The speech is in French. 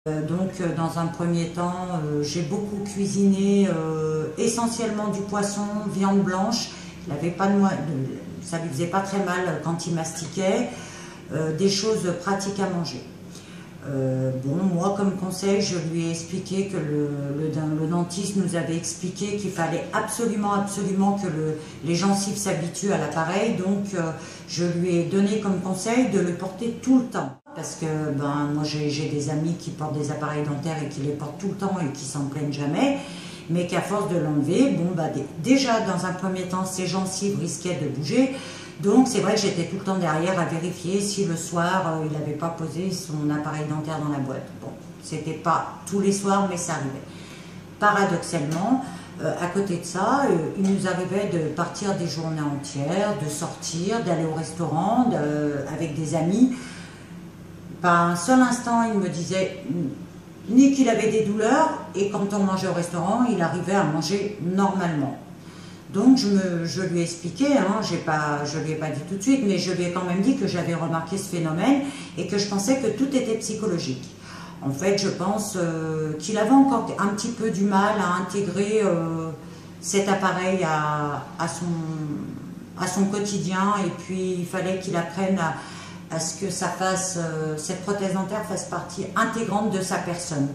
Dans un premier temps, j'ai beaucoup cuisiné essentiellement du poisson, viande blanche. Il avait pas ça lui faisait pas très mal quand il mastiquait. Des choses pratiques à manger. Moi, comme conseil, je lui ai expliqué que le dentiste nous avait expliqué qu'il fallait absolument que les gencives s'habituent à l'appareil. Je lui ai donné comme conseil de le porter tout le temps. Parce que moi, j'ai des amis qui portent des appareils dentaires et qui les portent tout le temps et qui s'en plaignent jamais. Mais qu'à force de l'enlever, déjà dans un premier temps, ses gencives risquaient de bouger. Donc c'est vrai que j'étais tout le temps derrière à vérifier si le soir il n'avait pas posé son appareil dentaire dans la boîte. Bon, c'était pas tous les soirs, mais ça arrivait. Paradoxalement, à côté de ça, il nous arrivait de partir des journées entières, de sortir, d'aller au restaurant avec des amis. Pas un seul instant, il me disait ni qu'il avait des douleurs, et quand on mangeait au restaurant, il arrivait à manger normalement. Donc je lui ai expliqué, je lui ai pas dit tout de suite, mais je lui ai quand même dit que j'avais remarqué ce phénomène et que je pensais que tout était psychologique. En fait, je pense qu'il avait encore un petit peu du mal à intégrer cet appareil à son quotidien, et puis il fallait qu'il apprenne à ce que cette prothèse dentaire fasse partie intégrante de sa personne.